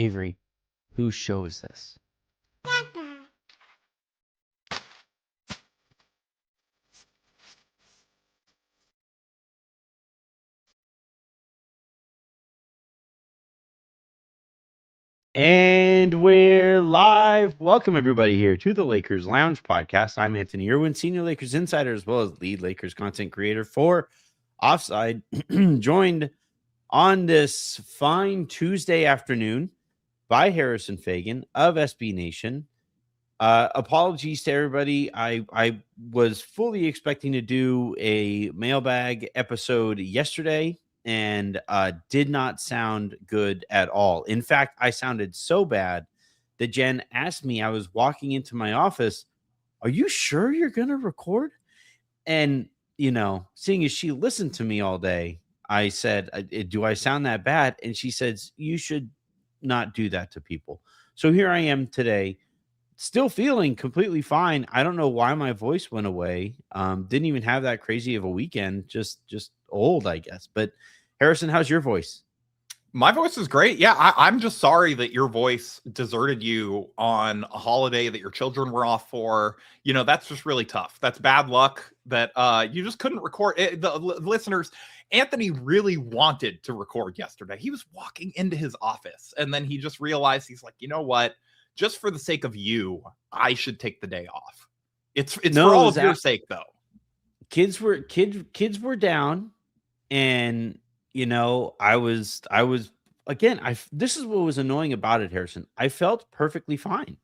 Avery, whose show is this? And we're live. Welcome, everybody, here to the Lakers Lounge podcast. I'm Anthony Irwin, senior Lakers insider, as well as lead Lakers content creator for Offside, joined on this fine Tuesday afternoon by Harrison Fagan of SB Nation. Apologies to everybody. I was fully expecting to do a mailbag episode yesterday and did not sound good at all. In fact, I sounded so bad that Jen asked me, I was walking into my office, "Are you sure you're going to record?" And, seeing as she listened to me all day, I said, "Do I sound that bad?" And she says, "You should not do that to people." So here I am today, still feeling completely fine. I don't know why my voice went away. Didn't even have that crazy of a weekend. Just old, I guess. But Harrison, how's your voice? My voice is great. Yeah, I'm just sorry that your voice deserted you on a holiday that your children were off for. That's just really tough. That's bad luck that you just couldn't record. Listeners, Anthony really wanted to record yesterday. He was walking into his office, and then he just realized, he's like, you know what? Just for the sake of you, I should take the day off. It's for all of your sake, though. Kids were down, and I was again. This is what was annoying about it, Harrison. I felt perfectly fine.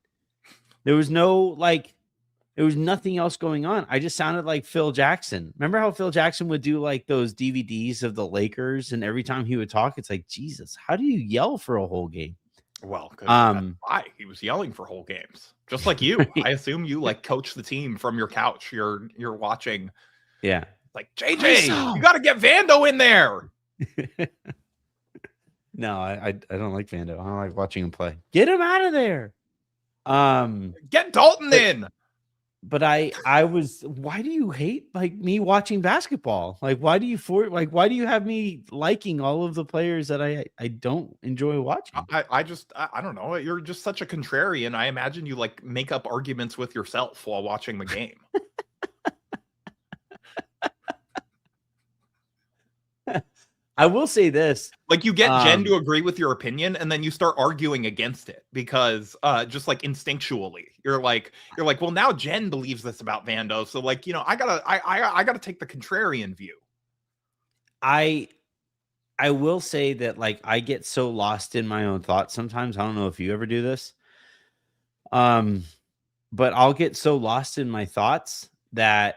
There was there was nothing else going on. I just sounded like Phil Jackson. Remember how Phil Jackson would do like those DVDs of the Lakers, and every time he would talk, it's like, Jesus, how do you yell for a whole game? Well, that's why he was yelling for whole games, just like you. I assume you coach the team from your couch. You're watching. Yeah, like, JJ, you got to get Vando in there. No, I don't like Vando. I don't like watching him play. Get him out of there. Get Dalton in. But I was. Why do you hate me watching basketball? Why do you have me liking all of the players that I don't enjoy watching? I don't know. You're just such a contrarian. I imagine you make up arguments with yourself while watching the game. I will say this. You get Jen to agree with your opinion, and then you start arguing against it because just instinctually, you're like, well, now Jen believes this about Vando. So I gotta take the contrarian view. I will say that I get so lost in my own thoughts sometimes. I don't know if you ever do this. But I'll get so lost in my thoughts that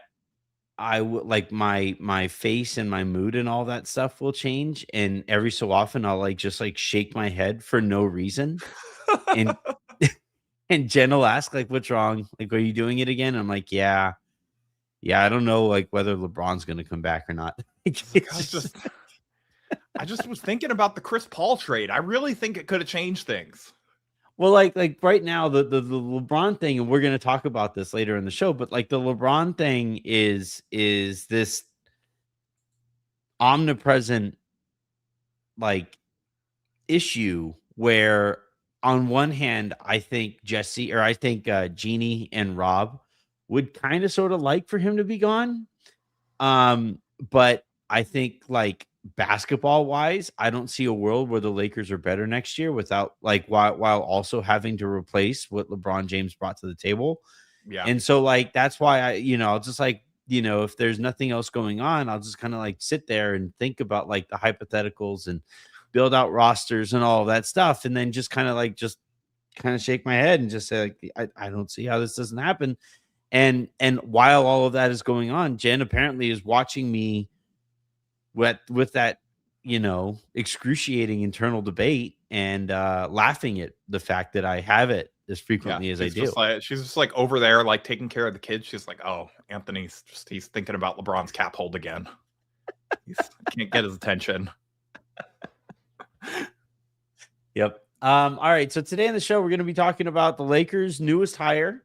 I would my face and my mood and all that stuff will change. And every so often I'll just shake my head for no reason. And and Jen will ask, what's wrong? Are you doing it again? And I'm like, yeah, I don't know whether LeBron's gonna come back or not. I just was thinking about the Chris Paul trade. I really think it could have changed things. Well, right now, the LeBron thing, and we're going to talk about this later in the show, but the LeBron thing is this omnipresent issue where on one hand, I think Jeanie and Rob would kind of sort of like for him to be gone. But I think basketball wise, I don't see a world where the Lakers are better next year without while also having to replace what LeBron James brought to the table. Yeah. And so that's why I'll just if there's nothing else going on, I'll just kind of sit there and think about the hypotheticals and build out rosters and all of that stuff. And then just kind of shake my head and just say I don't see how this doesn't happen. And while all of that is going on, Jen apparently is watching me with that, excruciating internal debate and laughing at the fact that I have it as frequently as I do. She's just over there, taking care of the kids. She's like, oh, Anthony's he's thinking about LeBron's cap hold again. He can't get his attention. Yep. All right. So today on the show, we're going to be talking about the Lakers' newest hire.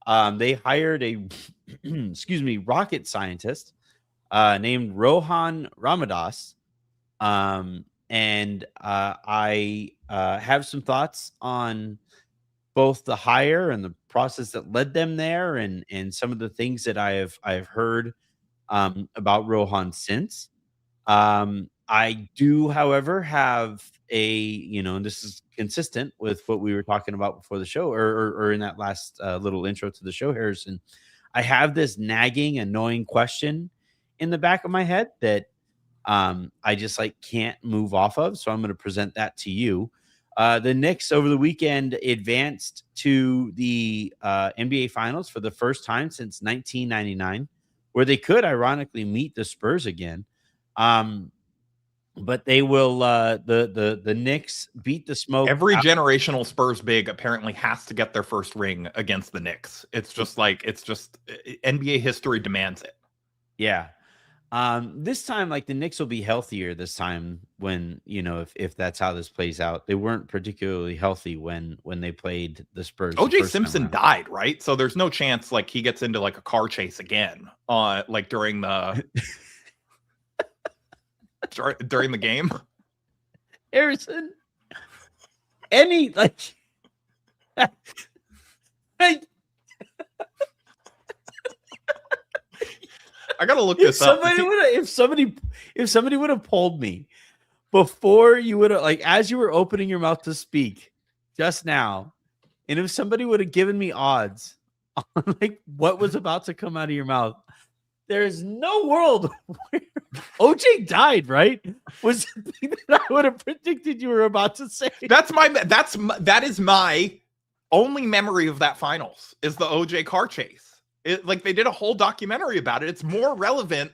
They hired a, rocket scientist named Rohan Ramadas. I have some thoughts on both the hire and the process that led them there, and some of the things that I've heard about Rohan since. I do, however, have and this is consistent with what we were talking about before the show, or in that last little intro to the show, Harrison. I have this nagging, annoying question in the back of my head that I just like can't move off of. So I'm going to present that to you. The Knicks over the weekend advanced to the NBA Finals for the first time since 1999, where they could ironically meet the Spurs again. But they will the Knicks beat the smoke. Every generational Spurs big apparently has to get their first ring against the Knicks. It's just NBA history demands it. Yeah. This time, like, the Knicks will be healthier this time when, if that's how this plays out. They weren't particularly healthy when they played the Spurs. OJ Simpson died, right? So there's no chance like he gets into like a car chase again, like during the during the game. Harrison, any like I gotta look this up. If somebody would have polled me before you would have, like, as you were opening your mouth to speak just now, and if somebody would have given me odds on like what was about to come out of your mouth, there is no world where OJ died, right? Was the thing that I would have predicted you were about to say. That is my only memory of that finals is the OJ car chase. Like they did a whole documentary about it. It's more relevant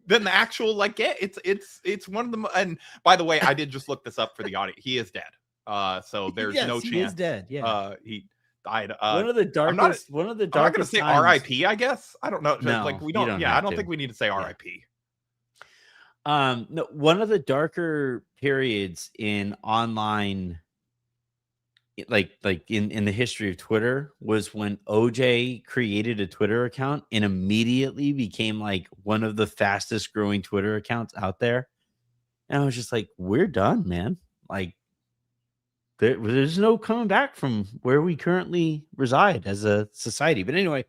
than the actual it's one of them. And by the way, I did just look this up for the audience. He is dead. So there's no chance. He is dead. Yeah. He died. One of the darkest. I'm not gonna say R.I.P. I guess I don't know. No, like we don't. Yeah, I don't think we need to say R.I.P. No, one of the darker periods in online, like in the history of Twitter, was when OJ created a Twitter account and immediately became like one of the fastest growing Twitter accounts out there. And I was just like, we're done, man. Like there's no coming back from where we currently reside as a society. But anyway,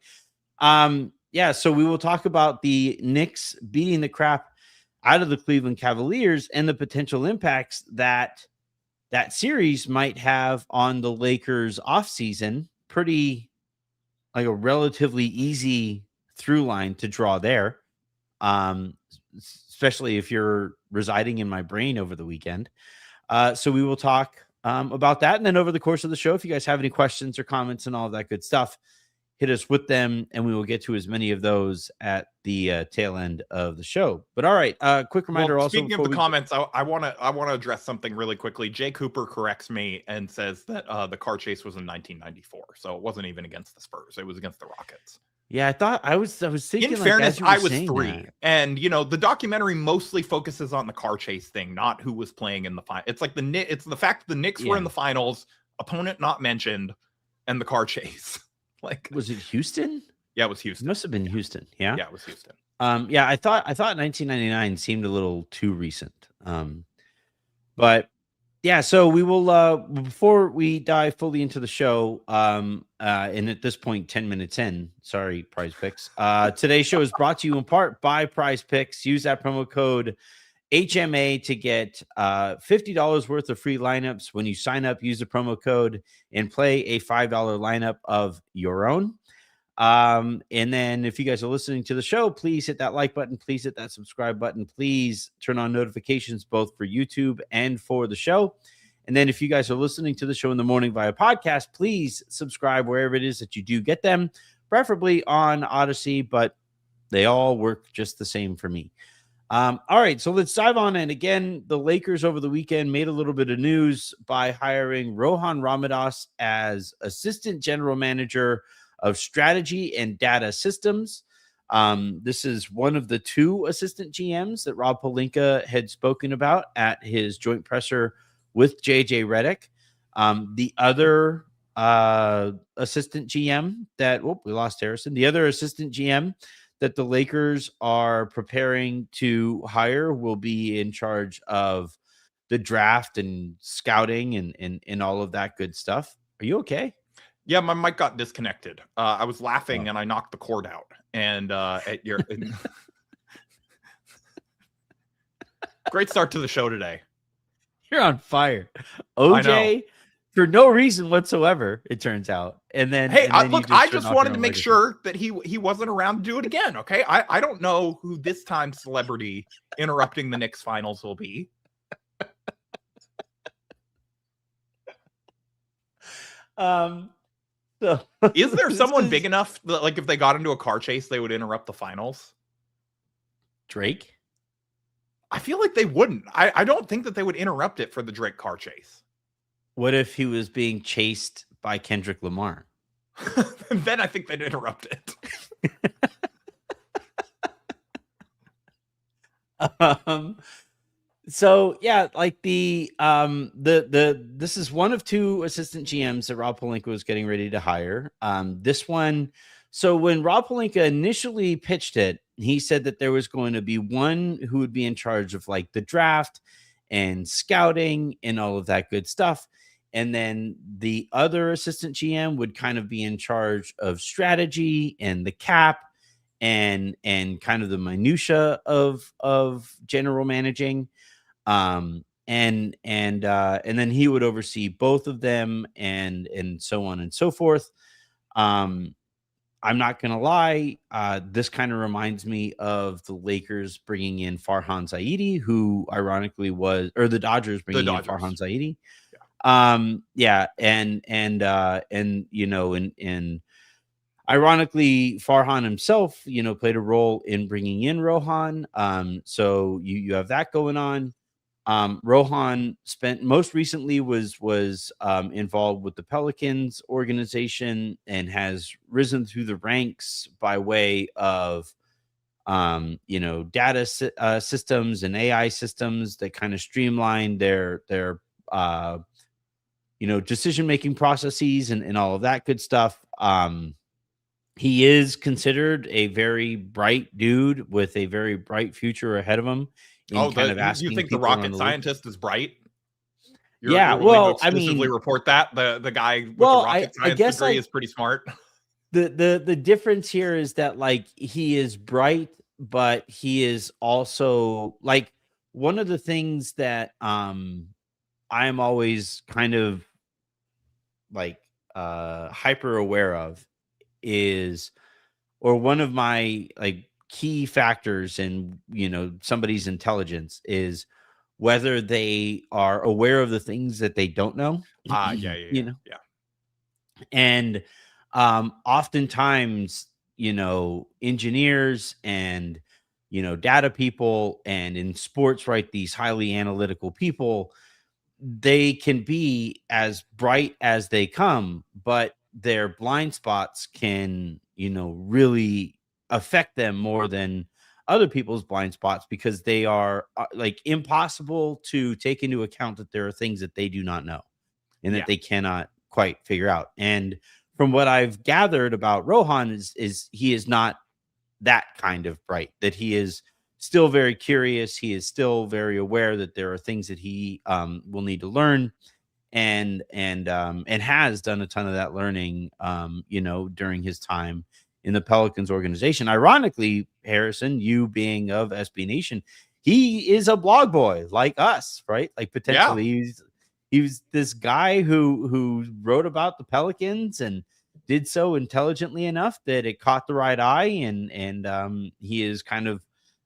so we will talk about the Knicks beating the crap out of the Cleveland Cavaliers and the potential impacts that series might have on the Lakers offseason. Pretty like a relatively easy through line to draw there. Especially if you're residing in my brain over the weekend. So we will talk about that. And then over the course of the show, if you guys have any questions or comments and all of that good stuff, hit us with them, and we will get to as many of those at the tail end of the show. But all right, quick reminder. Well, also, speaking of the comments, I want to address something really quickly. Jay Cooper corrects me and says that the car chase was in 1994, so it wasn't even against the Spurs; it was against the Rockets. Yeah, I was thinking. In fairness, I was 3, and the documentary mostly focuses on the car chase thing, not who was playing in the final. It's like it's the fact that the Knicks were in the finals, opponent not mentioned, and the car chase. Like, was it Houston? Yeah, it was Houston. It must have been Houston. Yeah, it was Houston. Yeah, I thought 1999 seemed a little too recent. But yeah, so we will before we dive fully into the show, and at this point, 10 minutes in. Sorry, Prize Picks. Today's show is brought to you in part by Prize Picks. Use that promo code HMA to get $50 worth of free lineups when you sign up. Use the promo code and play a $5 lineup of your own. And then if you guys are listening to the show, please hit that like button. Please hit that subscribe button. Please turn on notifications both for YouTube and for the show. And then if you guys are listening to the show in the morning via podcast, please subscribe wherever it is that you do get them, preferably on Odyssey, but they all work just the same for me. All right, so let's dive on. And again, the Lakers over the weekend made a little bit of news by hiring Rohan Ramadas as assistant general manager of strategy and data systems. This is one of the 2 assistant GMs that Rob Pelinka had spoken about at his joint presser with JJ Redick. The other assistant GM that we lost Harrison. The other assistant GM that the Lakers are preparing to hire will be in charge of the draft and scouting and all of that good stuff. Are you okay? Yeah, my mic got disconnected. I was laughing and I knocked the cord out. And at your great start to the show today. You're on fire, OJ, for no reason whatsoever. It turns out, and then hey, and then look, I just wanted to make sure that he wasn't around to do it again. Okay, I don't know who this time celebrity interrupting the Knicks finals will be. So is there someone big enough that, like, if they got into a car chase, they would interrupt the finals? Drake? I feel like they wouldn't. I don't think that they would interrupt it for the Drake car chase. What if he was being chased by Kendrick Lamar? Then I think they'd interrupt it. So yeah, like this is one of two assistant GMs that Rob Pelinka was getting ready to hire. This one, so when Rob Pelinka initially pitched it, he said that there was going to be one who would be in charge of like the draft and scouting and all of that good stuff. And then the other assistant GM would kind of be in charge of strategy and the cap and kind of the minutia of general managing. And then he would oversee both of them and so on and so forth. I'm not gonna lie, this kind of reminds me of the Lakers bringing in Farhan Zaidi, who ironically was, or the Dodgers bringing in Farhan Zaidi. Yeah, and you know, and ironically, Farhan himself, you know, played a role in bringing in Rohan. So you have that going on. Rohan spent most recently was involved with the Pelicans organization and has risen through the ranks by way of you know, data systems and AI systems that kind of streamline their you know, decision making processes and all of that good stuff. He is considered a very bright dude with a very bright future ahead of him. You think the rocket scientist is bright? You're well, I mean, report that the guy with the rocket science degree is pretty smart. The difference here is that, like, he is bright, but he is also, like, one of the things that I'm always kind of like hyper aware of is, or one of my like key factors in, you know, somebody's intelligence is whether they are aware of the things that they don't know. You know? Yeah. And oftentimes, you know, engineers and, you know, data people and in sports, right, these highly analytical people, they can be as bright as they come, but their blind spots can, you know, really affect them more than other people's blind spots, because they are like impossible to take into account that there are things that they do not know and that they cannot quite figure out. And from what I've gathered about Rohan is he is not that kind of bright, that he is still very curious. He is still very aware that there are things that he will need to learn, and has done a ton of that learning, you know, during his time in the Pelicans organization. Ironically, Harrison, you being of SB Nation, he is a blog boy like us, right? Like potentially he was this guy who wrote about the Pelicans and did so intelligently enough that it caught the right eye, and he is kind of,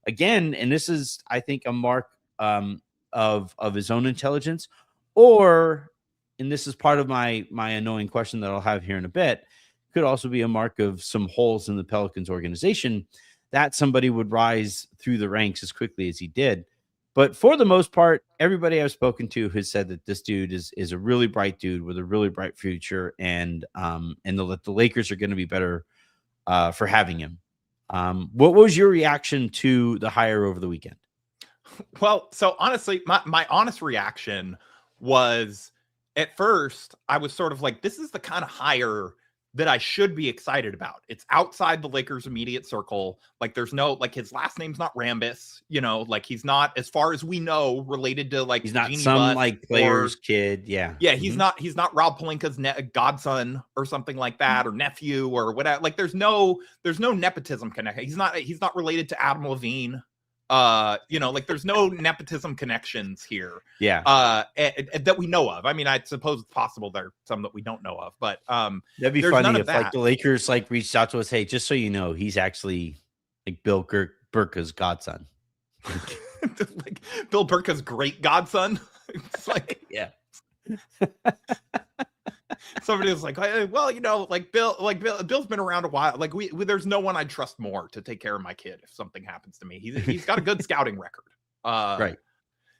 again, and this is, I think, a mark of his own intelligence, or, and this is part of my annoying question that I'll have here in a bit, could also be a mark of some holes in the Pelicans organization, that somebody would rise through the ranks as quickly as he did. But for the most part, everybody I've spoken to has said that this dude is a really bright dude with a really bright future, and the Lakers are going to be better for having him. What was your reaction to the hire over the weekend? Well, so honestly, my honest reaction was, at first, I was sort of like, this is the kind of hire that I should be excited about. It's outside the Lakers' immediate circle. Like there's no, like his last name's not Rambis, you know, like he's not, as far as we know, related to like He's not Jeanie some Buss like player's kid. Yeah. yeah, he's not Rob Pelinka's godson or something like that, or nephew or whatever. Like there's no nepotism connection. He's not related to Adam Levine. You know, like there's no nepotism connections here. Yeah. That we know of. I mean, I suppose it's possible there are some that we don't know of, but that'd be funny if like the Lakers like reached out to us. Hey, just so you know, he's actually like Bill Burka's godson. Like Bill Burka's great godson. It's like, yeah. Somebody was like, well, you know, like Bill's been around a while. Like we there's no one I'd trust more to take care of my kid if something happens to me. He's got a good scouting record. Right.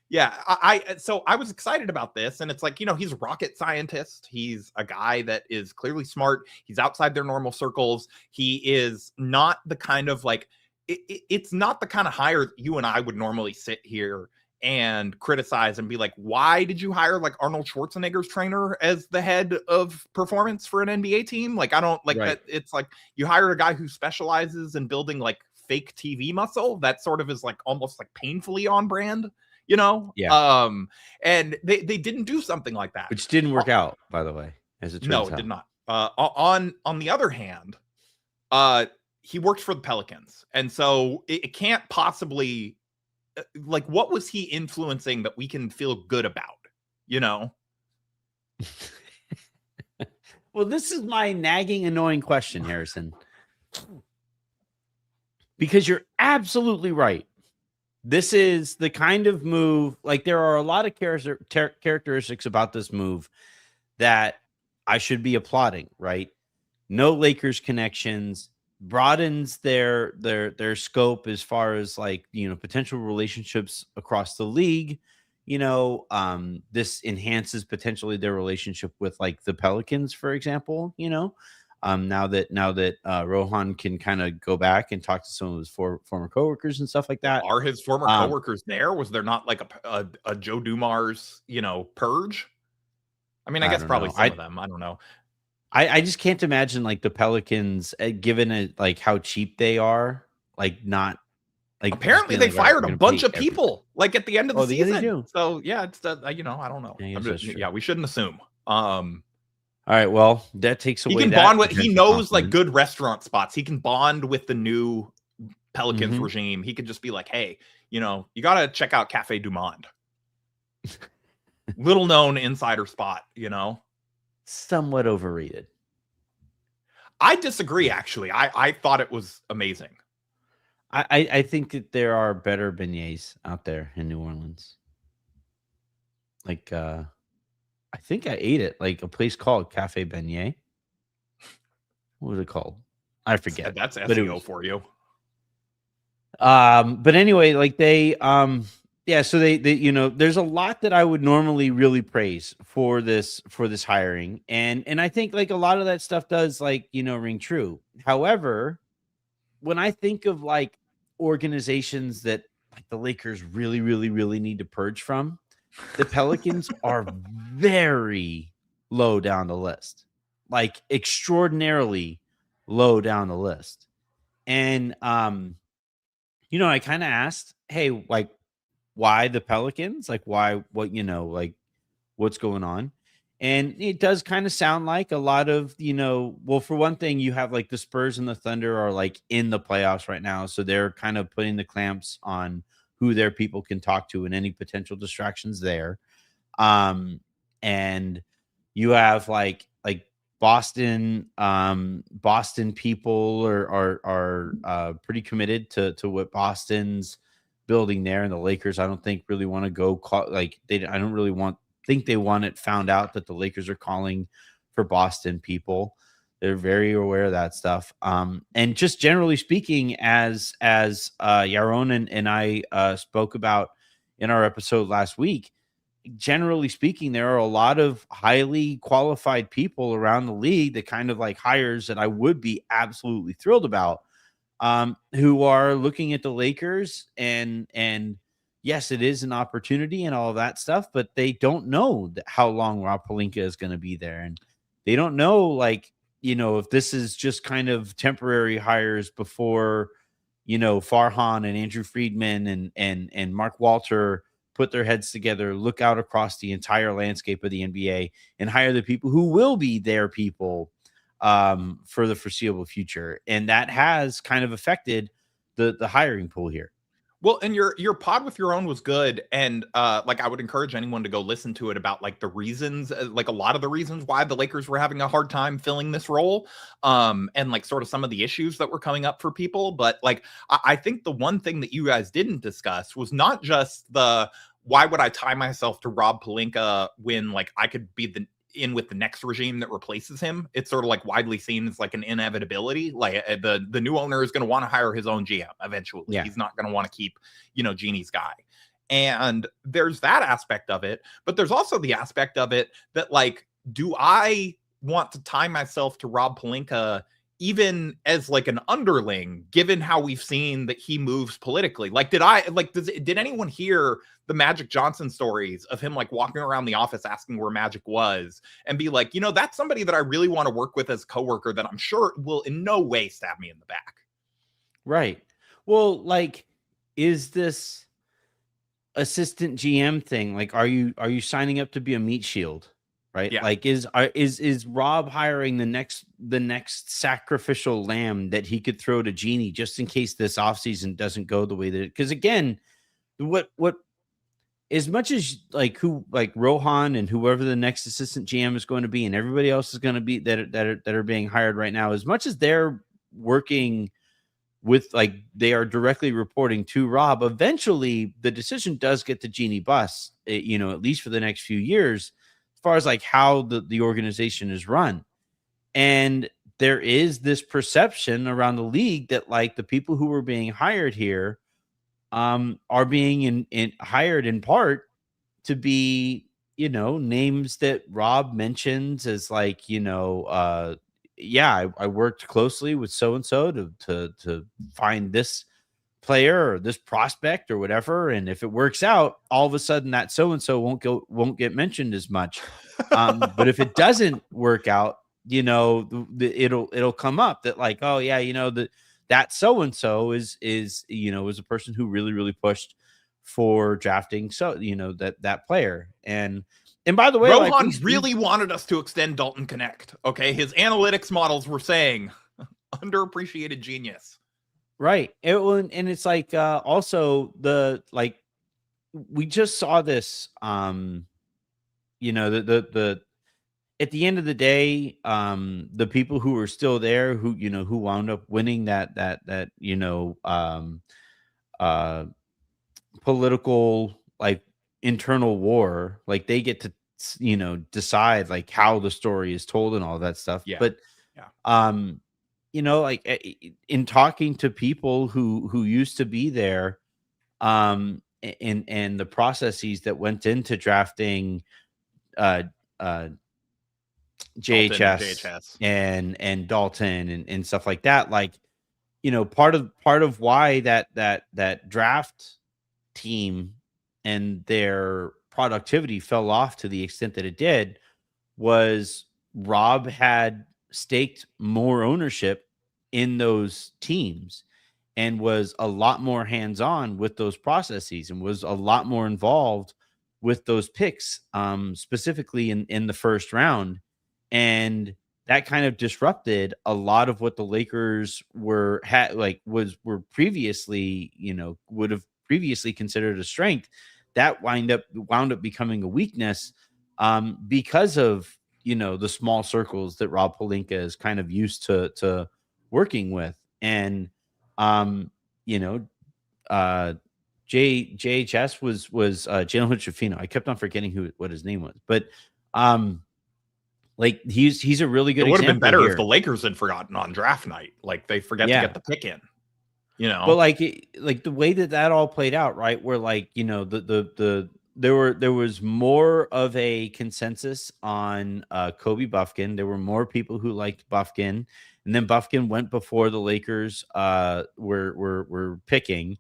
Yeah. So I was excited about this, and it's like, you know, he's a rocket scientist. He's a guy that is clearly smart. He's outside their normal circles. He is not the kind of like, it's not the kind of hire that you and I would normally sit here and criticize and be like, why did you hire like Arnold Schwarzenegger's trainer as the head of performance for an NBA team? Like, I don't like that. It's like you hired a guy who specializes in building like fake TV muscle. That sort of is like almost like painfully on brand, you know? Yeah. And they didn't do something like that. Which didn't work out, by the way, as it turns out. No, it did not. On the other hand, he worked for the Pelicans. And so it can't possibly, like, what was he influencing that we can feel good about, you know? Well, this is my nagging, annoying question, Harrison. Because you're absolutely right. This is the kind of move, like there are a lot of characteristics about this move that I should be applauding, right? No Lakers connections, broadens their scope as far as like, you know, potential relationships across the league. You know, this enhances potentially their relationship with like the Pelicans, for example, you know, now that Rohan can kind of go back and talk to some of his former coworkers and stuff like that. Are his former coworkers there? Was there not like a Joe Dumars, you know, purge? I mean, I guess probably some of them. I don't know. I just can't imagine like the Pelicans, given it like how cheap they are, like not like. Apparently, they fired a bunch of people like at the end of the season. They do. So yeah, it's you know, I don't know. Yeah, we shouldn't assume. All right, well, that takes away. He can bond with. He knows like good restaurant spots. He can bond with the new Pelicans regime. He could just be like, hey, you know, you got to check out Cafe Du Monde. Little known insider spot, you know. Somewhat overrated. I disagree, actually. I thought it was amazing. I think that there are better beignets out there in New Orleans. Like, I think I ate it, like a place called Cafe Beignet. What was it called? I forget. That's SEO for you. But anyway, like they, yeah, so they, you know, there's a lot that I would normally really praise for this hiring. And I think like a lot of that stuff does like, you know, ring true. However, when I think of like organizations that like the Lakers really, really, really need to purge from, the Pelicans are very low down the list, like extraordinarily low down the list. And, you know, I kind of asked, hey, like, why the Pelicans? Like, why, what, you know, like what's going on? And it does kind of sound like a lot of, you know, well, for one thing, you have like the Spurs and the Thunder are like in the playoffs right now. So they're kind of putting the clamps on who their people can talk to and any potential distractions there. And you have like Boston people are pretty committed to what Boston's building there, and the Lakers I don't think really want to go like I don't really think they want it found out that the Lakers are calling for Boston people. They're very aware of that stuff. And just generally speaking, as Yaron and I spoke about in our episode last week, generally speaking, there are a lot of highly qualified people around the league that kind of like hires that I would be absolutely thrilled about, who are looking at the Lakers and yes, it is an opportunity and all of that stuff, but they don't know how long Rob Pelinka is going to be there. And they don't know, like, if this is just kind of temporary hires before, Farhan and Andrew Friedman and Mark Walter put their heads together, look out across the entire landscape of the NBA and hire the people who will be their people for the foreseeable future. And that has kind of affected the hiring pool here. Well, and your pod with your own was good, and like I would encourage anyone to go listen to it about like the reasons, like a lot of the reasons why the Lakers were having a hard time filling this role, and like sort of some of the issues that were coming up for people. But like I think the one thing that you guys didn't discuss was not just the why would I tie myself to Rob Pelinka when like I could be in with the next regime that replaces him. It's sort of like widely seen as like an inevitability. Like the new owner is going to want to hire his own GM eventually. Yeah. He's not going to want to keep, Jeanie's guy. And there's that aspect of it, but there's also the aspect of it that like, do I want to tie myself to Rob Pelinka even as like an underling, given how we've seen that he moves politically? Like, did anyone hear the Magic Johnson stories of him like walking around the office asking where Magic was and be like, that's somebody that I really want to work with as a coworker that I'm sure will in no way stab me in the back. Right. Well, like, is this assistant GM thing, like, are you signing up to be a meat shield? Right. Yeah. Like, is Rob hiring the next sacrificial lamb that he could throw to Jeanie just in case this offseason doesn't go the way that because again, what as much as like Rohan and whoever the next assistant GM is going to be and everybody else is going to be that are being hired right now, as much as they're working with like they are directly reporting to Rob, eventually the decision does get to Jeanie Buss, at least for the next few years, as far as like how the organization is run. And there is this perception around the league that like the people who were being hired here are being hired in part to be, names that Rob mentions as like, I worked closely with so-and-so to find this player or this prospect or whatever. And if it works out, all of a sudden that so-and-so won't get mentioned as much. But if it doesn't work out, it'll come up that like, oh yeah, that so-and-so is a person who really, really pushed for drafting. So, that player. And by the way, Rohan really wanted us to extend Dalton Connect. Okay. His analytics models were saying underappreciated genius. Right. And it's like, also we just saw this, the at the end of the day, the people who were still there, who wound up winning that political, like internal war, like they get to, decide like how the story is told and all that stuff. Yeah. But, like in talking to people who used to be there, and the processes that went into drafting, JHS and Dalton and stuff like that. Like, part of why that draft team and their productivity fell off to the extent that it did was Rob had staked more ownership in those teams and was a lot more hands-on with those processes and was a lot more involved with those picks, specifically in the first round. And that kind of disrupted a lot of what the Lakers were previously, would have previously considered a strength. That wound up becoming a weakness, because of, the small circles that Rob Pelinka is kind of used to working with. And, JHS was Jalen Hood-Schifino. I kept on forgetting what his name was, but, like he's a really good. It would have been better here. if the Lakers had forgotten on draft night, like they forget to get the pick in, But like the way that all played out, right? Where like there was more of a consensus on Kobe Buffkin. There were more people who liked Buffkin, and then Buffkin went before the Lakers were picking,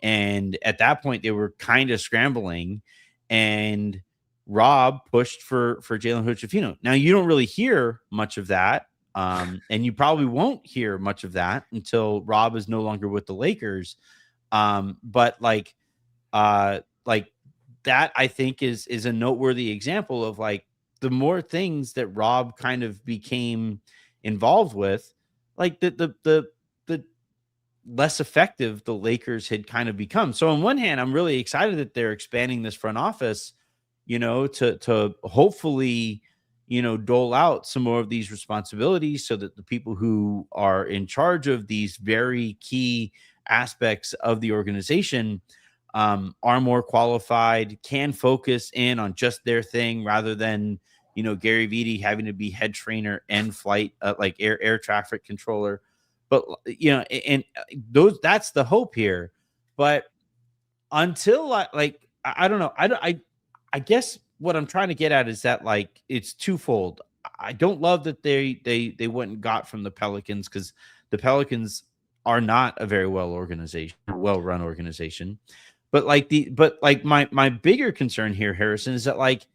and at that point they were kind of scrambling, and Rob pushed for Jalen Hood-Schifino. Now you don't really hear much of that And you probably won't hear much of that until Rob is no longer with the Lakers. But like that, I think is a noteworthy example of like the more things that Rob kind of became involved with, like the less effective the Lakers had kind of become. So on one hand, I'm really excited that they're expanding this front office, to hopefully, dole out some more of these responsibilities so that the people who are in charge of these very key aspects of the organization are more qualified, can focus in on just their thing rather than, Gary Vitti having to be head trainer and flight, like air traffic controller. But, and that's the hope here. But until I don't know. I guess what I'm trying to get at is that like it's twofold. I don't love that they went and got from the Pelicans, because the Pelicans are not a very well run organization. But my bigger concern here, Harrison, is that like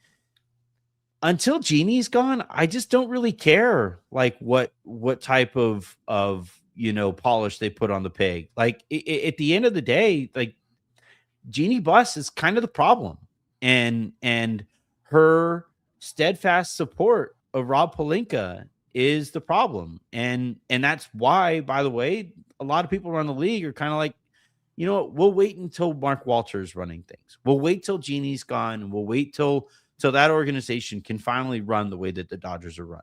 until Jeanie's gone, I just don't really care like what type of polish they put on the pig. Like at the end of the day, like Jeanie Buss is kind of the problem, and her steadfast support of Rob Pelinka is the problem, and that's why, by the way, a lot of people around the league are kind of like, you know what, we'll wait until Mark Walter's running things. We'll wait till Jeanie's gone, and we'll wait till that organization can finally run the way that the Dodgers are run.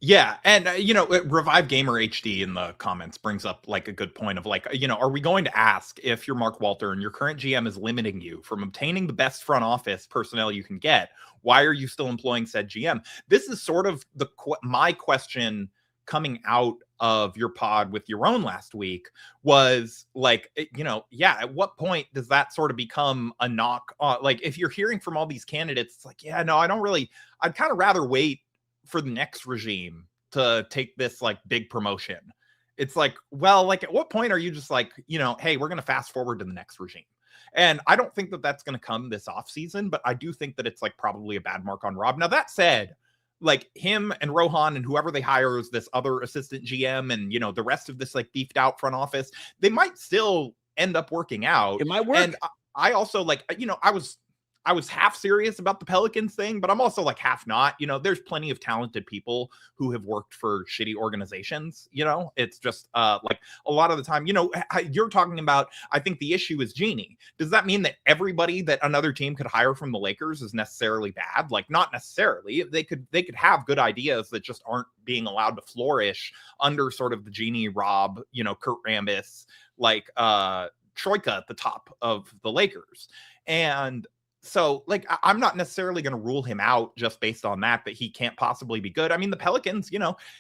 Yeah, and Revive Gamer HD in the comments brings up like a good point of like, are we going to ask if you're Mark Walter and your current GM is limiting you from obtaining the best front office personnel you can get? Why are you still employing said GM? This is sort of my question coming out of your pod with your own last week was like, at what point does that sort of become a knock on, like, if you're hearing from all these candidates, it's like, yeah, no, I'd kind of rather wait for the next regime to take this like big promotion. It's like, well, like at what point are you just like, hey, we're going to fast forward to the next regime? And I don't think that that's going to come this offseason, but I do think that it's like probably a bad mark on Rob. Now that said, like him and Rohan and whoever they hire as this other assistant GM and, the rest of this like beefed out front office, they might still end up working out. It might work. And I also like, I was half serious about the Pelicans thing, but I'm also like half not. There's plenty of talented people who have worked for shitty organizations. It's just like a lot of the time, you're talking about, I think the issue is Jeanie. Does that mean that everybody that another team could hire from the Lakers is necessarily bad? Like, not necessarily. They could have good ideas that just aren't being allowed to flourish under sort of the Jeanie, Rob, Kurt Rambis, like troika at the top of the Lakers. And so, like, I'm not necessarily going to rule him out just based on that he can't possibly be good. I mean, the Pelicans,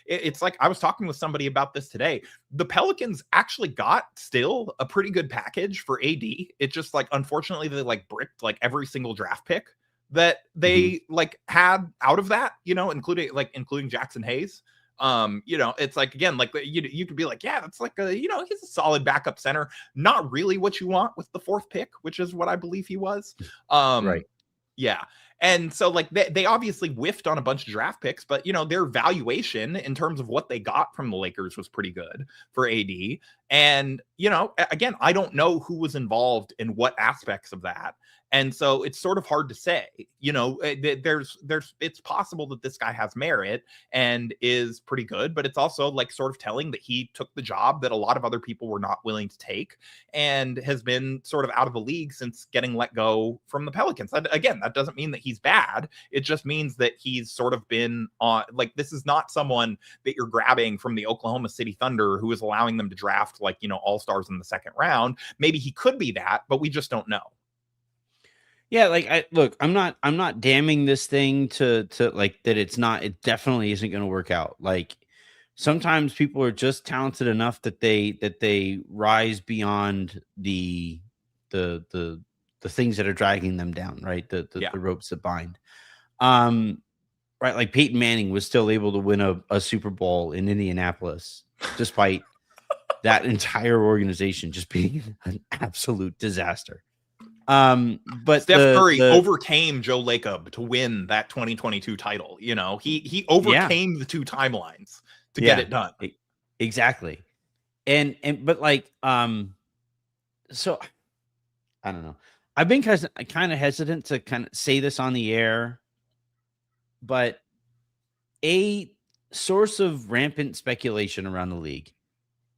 it's like I was talking with somebody about this today. The Pelicans actually got still a pretty good package for AD. It's just like, unfortunately, they like bricked like every single draft pick that they like had out of that, including Jackson Hayes. It's like, again, like you could be like, yeah, that's like he's a solid backup center. Not really what you want with the fourth pick, which is what I believe he was. Right. Yeah. And so like they obviously whiffed on a bunch of draft picks, but their valuation in terms of what they got from the Lakers was pretty good for AD. And, again, I don't know who was involved in what aspects of that. And so it's sort of hard to say, it's possible that this guy has merit and is pretty good, but it's also like sort of telling that he took the job that a lot of other people were not willing to take and has been sort of out of the league since getting let go from the Pelicans. Again, that doesn't mean that he's bad. It just means that he's sort of been on, like, this is not someone that you're grabbing from the Oklahoma City Thunder who is allowing them to draft like, all-stars in the second round. Maybe he could be that, but we just don't know. Yeah, like I'm not damning this thing to like that it definitely isn't going to work out. Like sometimes people are just talented enough that they rise beyond the things that are dragging them down, right? The ropes that bind. Right, like Peyton Manning was still able to win a Super Bowl in Indianapolis despite that entire organization just being an absolute disaster. But Steph Curry the overcame Joe Lacob to win that 2022 title. You know, he overcame the two timelines to get it done. Exactly. And but like so I don't know. I've been kind of hesitant to kind of say this on the air, but a source of rampant speculation around the league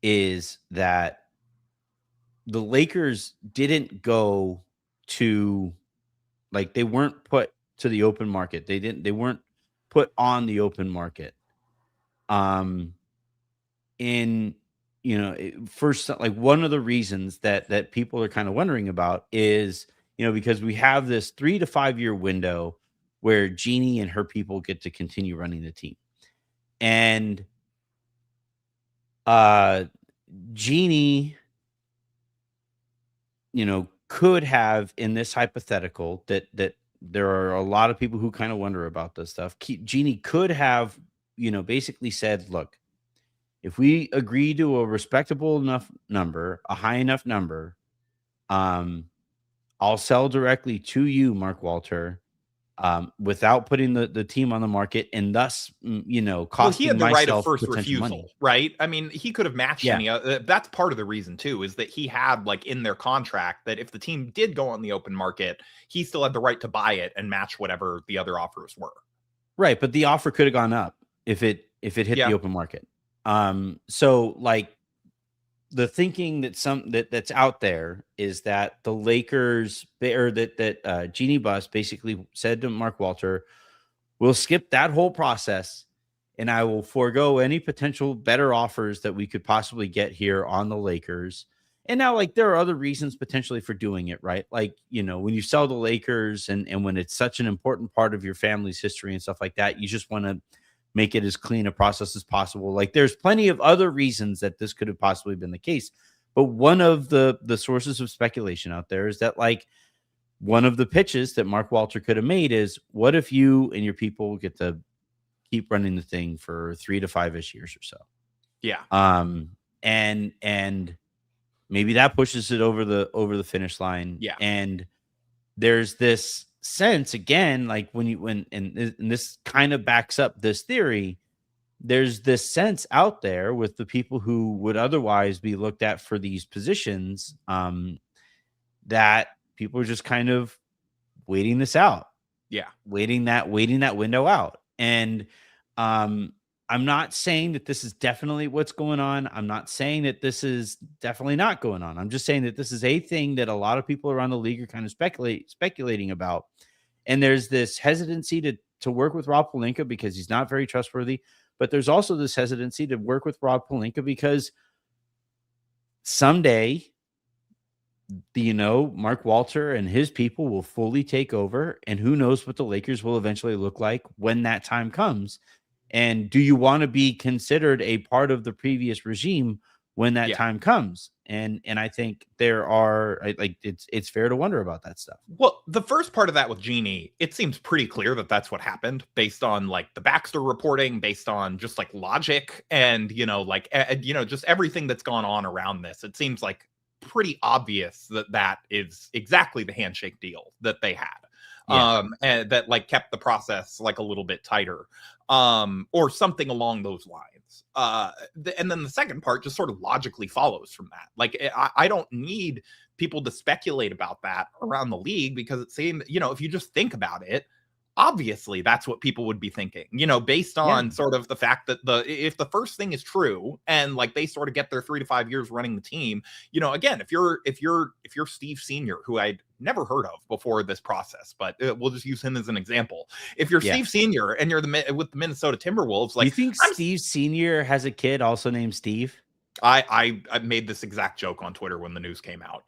is that the Lakers didn't go to, like, they weren't put to the open market. They weren't put on the open market. In first, like, one of the reasons that people are kind of wondering about is, because we have this 3 to 5 year window where Jeanie and her people get to continue running the team. And Jeanie, could have, in this hypothetical, that there are a lot of people who kind of wonder about this stuff. Jeanie could have, basically said, look, if we agree to a respectable enough number, a high enough number, I'll sell directly to you, Mark Walter, without putting the team on the market, and thus, costing he had the right of myself first potential refusal, money. right? I mean, he could have matched any. That's part of the reason too, is that he had, like, in their contract that if the team did go on the open market, he still had the right to buy it and match whatever the other offers were. Right, but the offer could have gone up if it hit the open market. So, like, the thinking that's out there is that the Lakers, or that Jeanie Buss basically said to Mark Walter, we'll skip that whole process and I will forego any potential better offers that we could possibly get here on the Lakers. And now, like, there are other reasons potentially for doing it, right? Like, when you sell the Lakers and when it's such an important part of your family's history and stuff like that, you just want to make it as clean a process as possible. Like, there's plenty of other reasons that this could have possibly been the case. But one of the sources of speculation out there is that, like, one of the pitches that Mark Walter could have made is, what if you and your people get to keep running the thing for 3 to 5-ish years or so? Yeah. And maybe that pushes it over the finish line. Yeah. And there's this sense, again, like, and this kind of backs up this theory, there's this sense out there with the people who would otherwise be looked at for these positions, that people are just kind of waiting this out. Yeah. Waiting that window out. And I'm not saying that this is definitely what's going on. I'm not saying that this is definitely not going on. I'm just saying that this is a thing that a lot of people around the league are kind of speculating about. And there's this hesitancy to work with Rob Pelinka because he's not very trustworthy. But there's also this hesitancy to work with Rob Pelinka because someday, Mark Walter and his people will fully take over, and who knows what the Lakers will eventually look like when that time comes. And do you want to be considered a part of the previous regime when that time comes? And I think there are, like, it's fair to wonder about that stuff. Well, the first part of that with Jeanie, it seems pretty clear that that's what happened based on, like, the Baxter reporting, based on just, like, logic and, just everything that's gone on around this. It seems like pretty obvious that is exactly the handshake deal that they had. And that, like, kept the process, like, a little bit tighter, or something along those lines. And then the second part just sort of logically follows from that. Like, I don't need people to speculate about that around the league, because it seems, if you just think about it, obviously that's what people would be thinking, based on sort of the fact that if the first thing is true and, like, they sort of get their 3 to 5 years running the team, again, if you're Steve Senior, who I'd never heard of before this process, but we'll just use him as an example. If you're Steve Senior and you're with the Minnesota Timberwolves, like, you think Steve Senior has a kid also named Steve? I made this exact joke on Twitter when the news came out.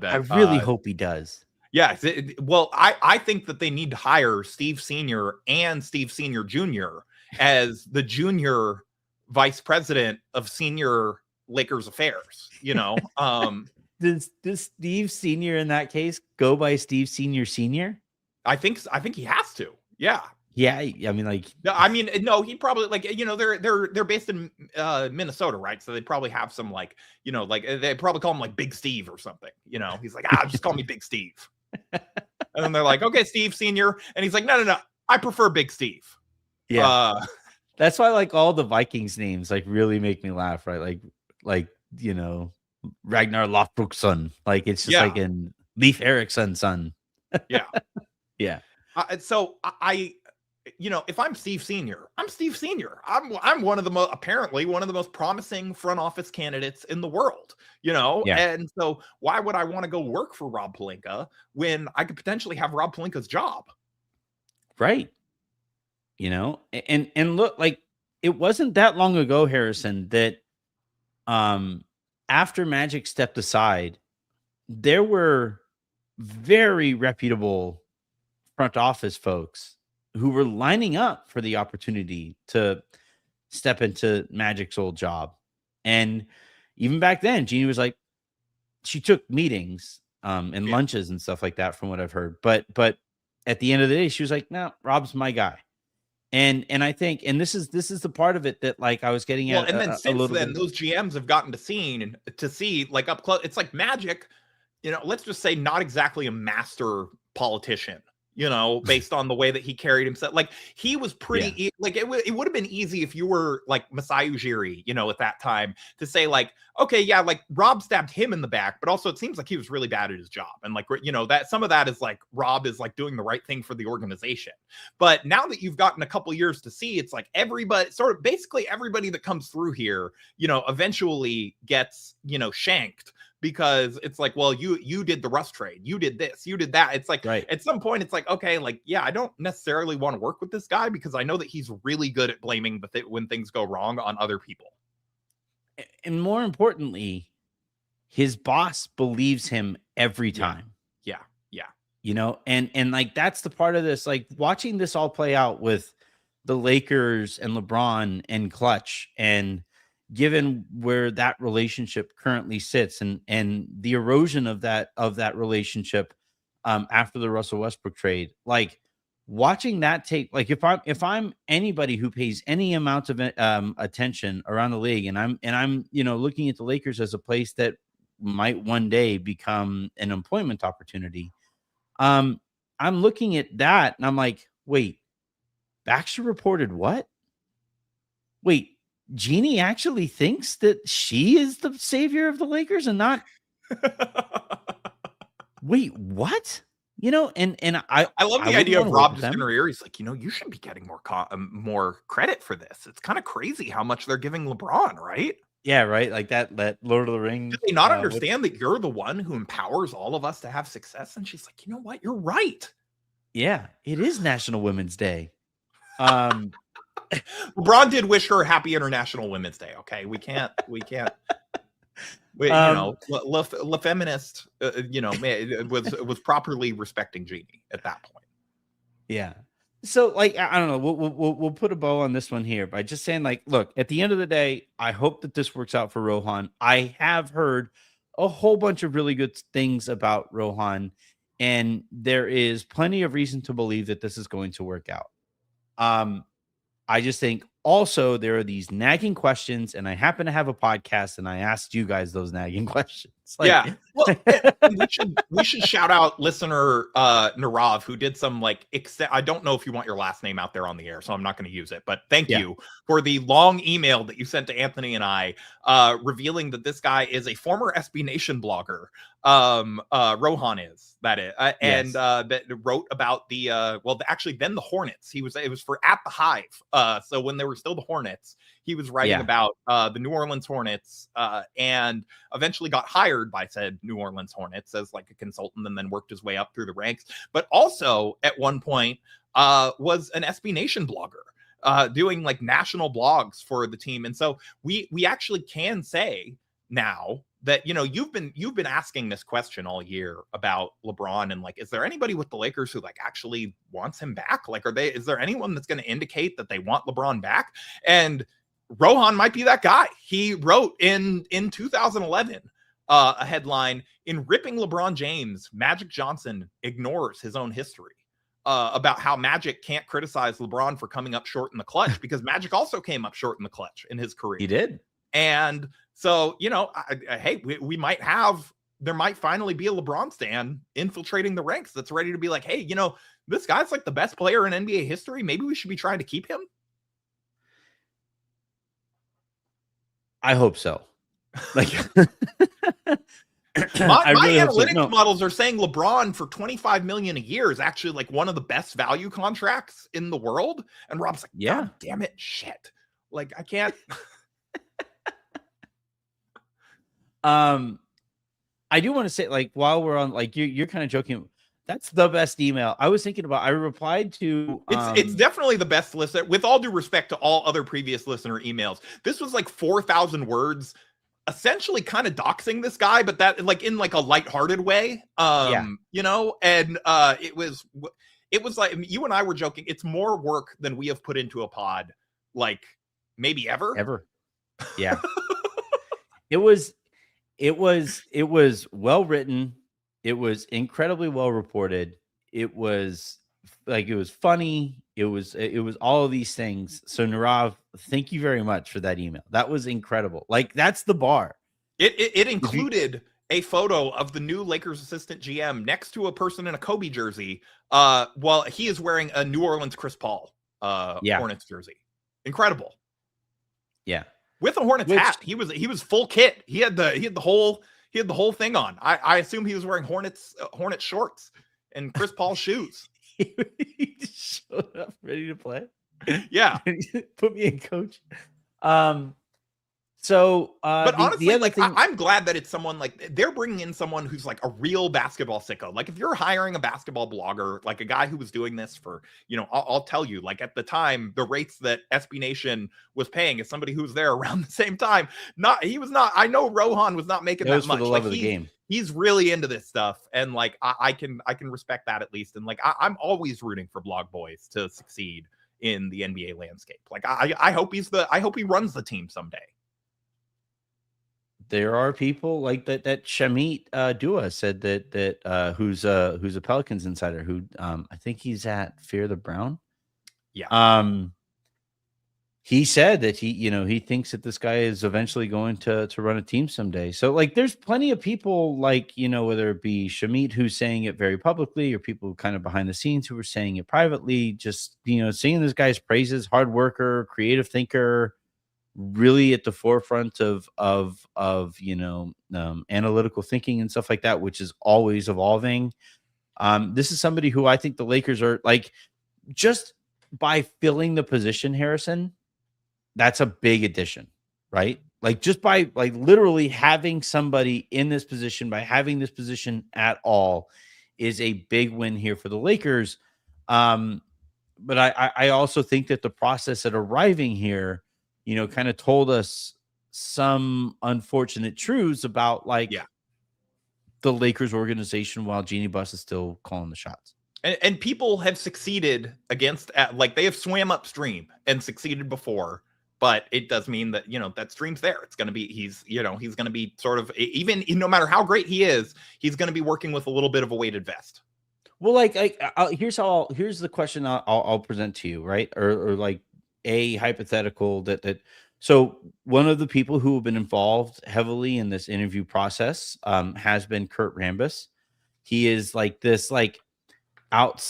That I really hope he does. Yeah, well, I think that they need to hire Steve Senior and Steve Senior Jr. as the junior vice president of senior Lakers affairs. Does Steve Senior in that case go by Steve Senior Senior? I think he has to. Yeah. Yeah, I mean, like, no, he probably, like, they're based in Minnesota, right? So they probably have some, like, like, they probably call him, like, Big Steve or something. He's like, just call me Big Steve. And then they're like, okay, Steve Senior, and he's like, no, I prefer Big Steve. Yeah, that's why like all the Vikings names like really make me laugh, right? Like you know, Ragnar Lothbrok's like it's just like in Leif Erikson's son. Yeah. Yeah. So if I'm Steve Senior, I'm Steve Senior. I'm one of the apparently one of the most promising front office candidates in the world. Yeah. And so why would I want to go work for Rob Pelinka when I could potentially have Rob Pelinka's job? Right. And look, like it wasn't that long ago, Harrison, that after Magic stepped aside, there were very reputable front office folks who were lining up for the opportunity to step into Magic's old job. And even back then, Jeanie was like, she took meetings and lunches and stuff like that, from what I've heard. But at the end of the day, she was like, no, Rob's my guy. And I think, and this is the part of it that like I was getting at. And then since then, those GMs have gotten to see like up close. It's like Magic, let's just say not exactly a master politician, based on the way that he carried himself. Like he was pretty, like it would have been easy if you were like Masai Ujiri, at that time to say like, okay, yeah, like Rob stabbed him in the back, but also it seems like he was really bad at his job. And like, that some of that is like Rob is like doing the right thing for the organization. But now that you've gotten a couple years to see, it's like everybody basically everybody that comes through here, eventually gets, shanked. Because it's like, well, you did the Russ trade, you did this, you did that. It's like At some point, it's like, okay, like, yeah, I don't necessarily want to work with this guy because I know that he's really good at blaming when things go wrong on other people. And more importantly, his boss believes him every time. Yeah. And like that's the part of this, like watching this all play out with the Lakers and LeBron and Clutch, and given where that relationship currently sits and the erosion of that relationship after the Russell Westbrook trade, like watching that take, like if I'm anybody who pays any amount of attention around the league, and I'm looking at the Lakers as a place that might one day become an employment opportunity, I'm looking at that and I'm like, wait, Baxter reported what? Wait, Jeanie actually thinks that she is the savior of the Lakers and not. Wait, what? And I love the idea of Rob just in her ear. He's like, you should be getting more credit for this. It's kind of crazy how much they're giving LeBron, right? Yeah, right. Like that Lord of the Rings. Do they not understand that you're the one who empowers all of us to have success? And she's like, you know what? You're right. Yeah, it is National Women's Day. LeBron did wish her happy International Women's Day. Okay, we can't. La feminist, was properly respecting Jeanie at that point. Yeah. So, like, I don't know. We'll put a bow on this one here by just saying, like, look, at the end of the day, I hope that this works out for Rohan. I have heard a whole bunch of really good things about Rohan, and there is plenty of reason to believe that this is going to work out. I just think also there are these nagging questions, and I happen to have a podcast, and I asked you guys those nagging questions. Like, yeah, well, we should shout out listener Narav, who did some like I don't know if you want your last name out there on the air, so I'm not going to use it. But thank you for the long email that you sent to Anthony and I, revealing that this guy is a former SB Nation blogger. Rohan is that it, and that wrote about the actually then the Hornets. It was for At the Hive. So when they were still the Hornets, he was writing about the New Orleans Hornets, and eventually got hired by said New Orleans Hornets as like a consultant, and then worked his way up through the ranks. But also at one point was an SB Nation blogger, doing like national blogs for the team. And so we actually can say now that you've been asking this question all year about LeBron, and like, is there anybody with the Lakers who like actually wants him back? Like, is there anyone that's going to indicate that they want LeBron back? And Rohan might be that guy. He wrote in 2011 a headline in ripping LeBron James, Magic Johnson ignores his own history, about how Magic can't criticize LeBron for coming up short in the clutch because Magic also came up short in the clutch in his career. He did. And so, hey, we might have there might finally be a LeBron stan infiltrating the ranks that's ready to be like, hey, this guy's like the best player in NBA history. Maybe we should be trying to keep him. I hope so. Like, my really analytics models are saying LeBron for $25 million a year is actually like one of the best value contracts in the world. And Rob's like, yeah, God damn it, shit. Like, I can't. I do want to say, like, while we're on, like, you're kind of joking. That's the best email. I was thinking about. I replied to. It's definitely the best listener. With all due respect to all other previous listener emails, this was like 4,000 words, essentially kind of doxing this guy, but that like in like a lighthearted way. And it was like you and I were joking. It's more work than we have put into a pod, like maybe ever. Yeah. It was well written. It was incredibly well reported. It was funny. It was all of these things. So Nirav, thank you very much for that email. That was incredible. Like, that's the bar. It included a photo of the new Lakers assistant GM next to a person in a Kobe jersey, while he is wearing a New Orleans Chris Paul Hornets jersey. Incredible. Yeah. With a Hornets hat. He was full kit. He had the whole thing on. I assume he was wearing Hornet shorts and Chris Paul shoes. He just showed up ready to play. Yeah. Put me in, coach. But honestly, I'm glad that it's someone like they're bringing in someone who's like a real basketball sicko. Like, if you're hiring a basketball blogger, like a guy who was doing this for, I'll tell you, like at the time, the rates that SB Nation was paying as somebody who was there around the same time. I know Rohan was not making that much. For the love of the game. He's really into this stuff, and like I can respect that at least. And like I'm always rooting for blog boys to succeed in the NBA landscape. Like I hope he runs the team someday. There are people like that. That Shamit Dua said that who's a Pelicans insider who I think he's at Fear the Brown. Yeah. He said that he thinks that this guy is eventually going to run a team someday. So like, there's plenty of people like, whether it be Shamit who's saying it very publicly or people kind of behind the scenes who are saying it privately, just, singing this guy's praises, hard worker, creative thinker, really at the forefront of analytical thinking and stuff like that, which is always evolving. This is somebody who I think the Lakers are like, just by filling the position, Harrison, that's a big addition, right? Like, just by like literally having somebody in this position, by having this position at all, is a big win here for the Lakers. But I also think that the process at arriving here, kind of told us some unfortunate truths about the Lakers organization while Jeanie Buss is still calling the shots. And people have succeeded they have swam upstream and succeeded before, but it does mean that, that stream's there. It's going to be, he's going to be sort of, even no matter how great he is, he's going to be working with a little bit of a weighted vest. Well, here's the question I'll present to you, right? Or like a hypothetical so one of the people who have been involved heavily in this interview process has been Kurt Rambis. He is like this, like,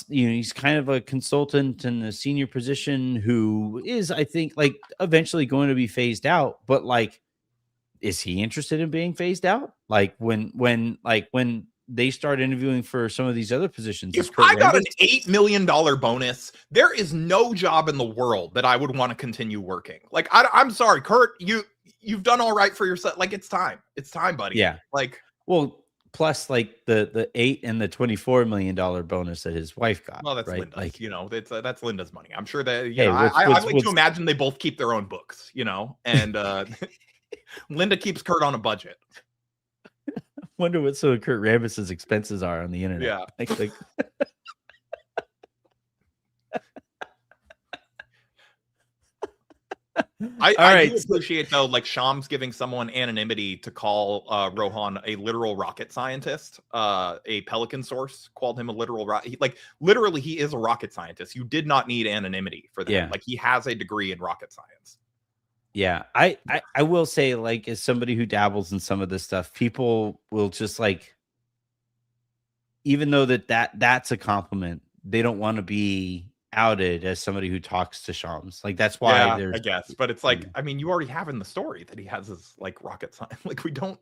he's kind of a consultant in a senior position who is, I think, like eventually going to be phased out, but like, is he interested in being phased out? Like when they start interviewing for some of these other positions. If I got an $8 million bonus, there is no job in the world that I would want to continue working. Like, I'm sorry, Kurt, you've done all right for yourself. Like, it's time, buddy. Yeah. Like, well, plus like the $8 and the $24 million bonus that his wife got. Well, that's right? Linda's, like, that's Linda's money. I'm sure that, I like to imagine they both keep their own books, and Linda keeps Kurt on a budget. Wonder what some of Kurt Rambis's expenses are on the internet. Yeah. Like I do appreciate though, like Shams giving someone anonymity to call Rohan a literal rocket scientist. A Pelican source called him a literal literally he is a rocket scientist. You did not need anonymity for that. Yeah. Like, he has a degree in rocket science. Yeah, I will say, like, as somebody who dabbles in some of this stuff, people will just like, even though that's a compliment, they don't want to be outed as somebody who talks to Shams. Like that's why Yeah, I there's guess. But it's like, I mean, you already have in the story that he has his like rocket science. Like we don't.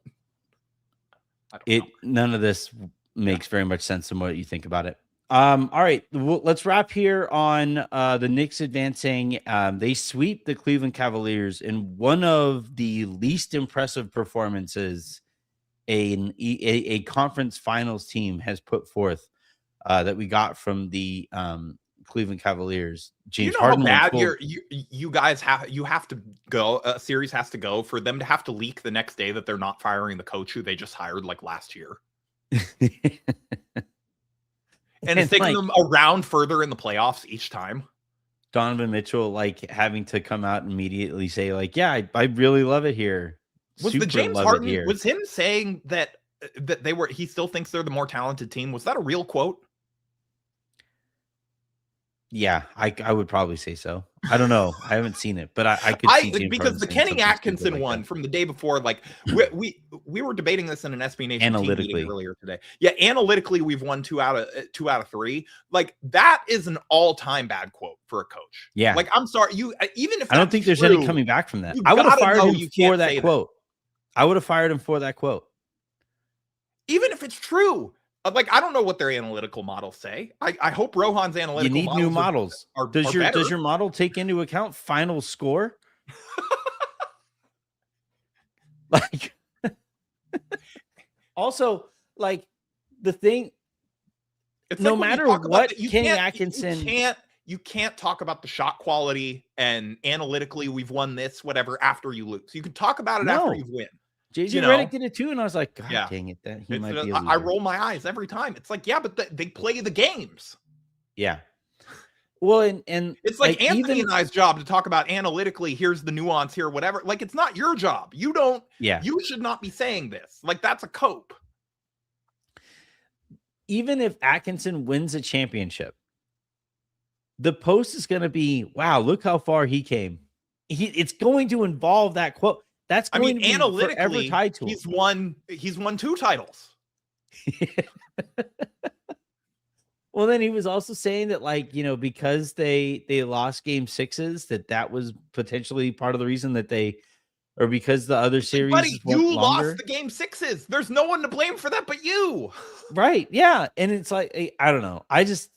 I don't know. none of this makes very much sense in what you think about it. All right, let's wrap here on the Knicks advancing. They sweep the Cleveland Cavaliers in one of the least impressive performances a conference finals team has put forth that we got from the Cleveland Cavaliers. Do you James know how Harden went bad full. you guys have? You have to go. A series has to go for them to have to leak the next day that they're not firing the coach who they just hired like last year. And it's taking them around further in the playoffs each time. Donovan Mitchell like having to come out and immediately say like, yeah, I really love it here. Was Super the James love Harden, it here. was him saying that they were, he still thinks they're the more talented team? Was that a real quote? Yeah, I would probably say so. I don't know. I haven't seen it, but I could see James because Harden the saying Kenny something Atkinson like one that. from the day before, like we were debating this in an SB Nation team meeting earlier today. Yeah, analytically, we've won two out of three. Like that is an all-time bad quote for a coach. Yeah, like I'm sorry, you even if I don't think there's any coming back from that. I would have fired him for that quote. I would have fired him for that quote, even if it's true. Like I don't know what their analytical models say. I hope Rohan's analytical. You need new models. Does your model take into account final score? Like, also, like the thing. It's no like matter what, Kenny Atkinson. You can't talk about the shot quality and analytically we've won this whatever after you lose. You can talk about it after you win. JJ Redick did it too, and I was like, God dang it, that he might be a loser. I roll my eyes every time. It's like, yeah, but they play the games. Yeah. Well, and it's like Anthony and I's job to talk about analytically, here's the nuance here, whatever. Like, it's not your job. You don't, you should not be saying this. Like, that's a cope. Even if Atkinson wins a championship, the post is going to be, wow, look how far he came. It's going to involve that quote. That's going to be analytically tied to he's won 2 titles. Well, then he was also saying that, like, you know, because they lost game 6s, that was potentially part of the reason that they, or because the other series, buddy, you lost the game 6s. There's no one to blame for that but you. Right? Yeah, and it's like, I don't know. I just